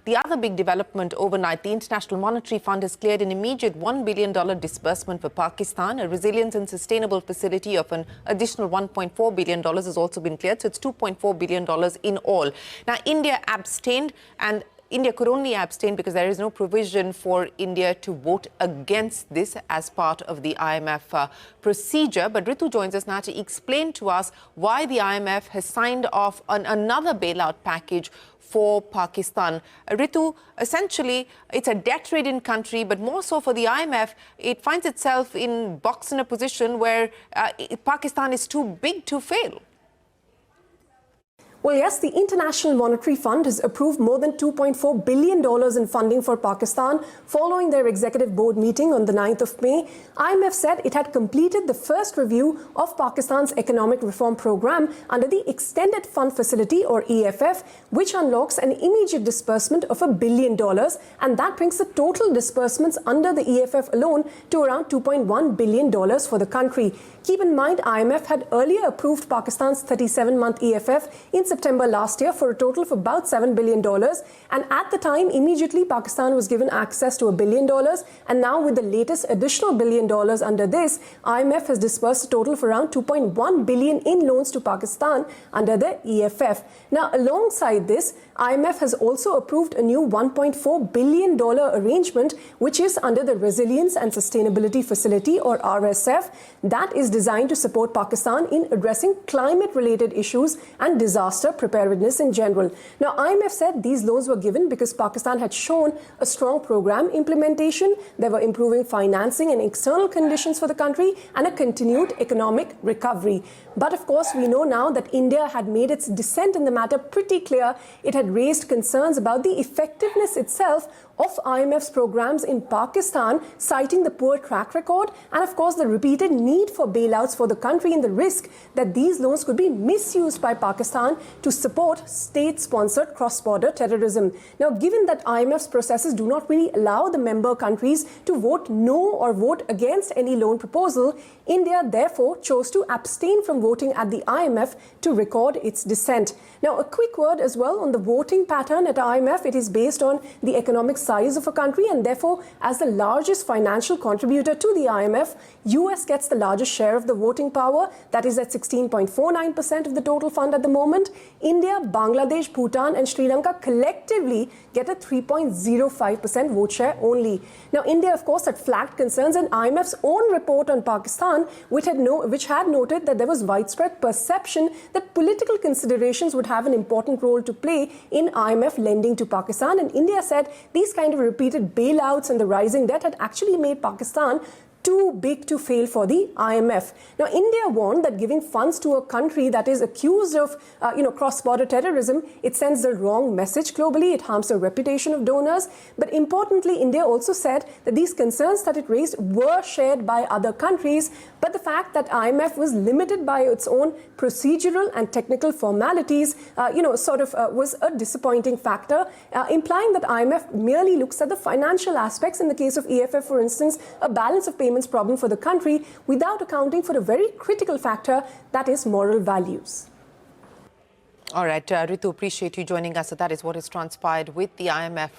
The other big development overnight, the International Monetary Fund has cleared an immediate $1 billion disbursement for Pakistan. A resilience and sustainable facility of an additional $1.4 billion has also been cleared. So it's $2.4 billion in all. Now, India abstained, and India could only abstain because there is no provision for India to vote against this as part of the IMF procedure. But Ritu joins us now to explain to us why the IMF has signed off on another bailout package for Pakistan. Ritu, essentially, it's a debt-ridden country, but more so for the IMF, it finds itself boxed in a position where Pakistan is too big to fail. Well, yes, the International Monetary Fund has approved more than $2.4 billion in funding for Pakistan following their executive board meeting on the 9th of May. IMF said it had completed the first review of Pakistan's economic reform program under the Extended Fund Facility, or EFF, which unlocks an immediate disbursement of $1 billion, and that brings the total disbursements under the EFF alone to around $2.1 billion for the country. Keep in mind, IMF had earlier approved Pakistan's 37-month EFF in September last year for a total of about $7 billion. And at the time, immediately, Pakistan was given access to $1 billion. And now with the latest additional $1 billion under this, IMF has disbursed a total of around $2.1 billion in loans to Pakistan under the EFF. Now, alongside this, IMF has also approved a new $1.4 billion arrangement, which is under the Resilience and Sustainability Facility, or RSF, that is designed to support Pakistan in addressing climate-related issues and disaster preparedness in general. Now, IMF said these loans were given because Pakistan had shown a strong program implementation. They were improving financing and external conditions for the country and a continued economic recovery. But of course, we know now that India had made its dissent in the matter pretty clear. It had raised concerns about the effectiveness itself of IMF's programs in Pakistan, citing the poor track record and, of course, the repeated need for bailouts for the country and the risk that these loans could be misused by Pakistan to support state-sponsored cross-border terrorism. Now, given that IMF's processes do not really allow the member countries to vote no or vote against any loan proposal, India therefore chose to abstain from voting at the IMF to record its dissent. Now, a quick word as well on the voting pattern at IMF. It is based on the economic size of a country, and therefore, as the largest financial contributor to the IMF, US gets the largest share of the voting power. That is at 16.49% of the total fund at the moment. India, Bangladesh, Bhutan and Sri Lanka collectively get a 3.05% vote share only. Now, India, of course, had flagged concerns in IMF's own report on Pakistan, which had noted that there was widespread perception that political considerations would have an important role to play in IMF lending to Pakistan. And India said these kind of repeated bailouts and the rising debt had actually made Pakistan too big to fail for the IMF. Now, India warned that giving funds to a country that is accused of, cross-border terrorism, it sends the wrong message globally. It harms the reputation of donors. But importantly, India also said that these concerns that it raised were shared by other countries. But the fact that IMF was limited by its own procedural and technical formalities, was a disappointing factor, implying that IMF merely looks at the financial aspects. In the case of EFF, for instance, a balance of payments problem for the country without accounting for a very critical factor, that is moral values. All right, Ritu, appreciate you joining us. So that is what has transpired with the IMF.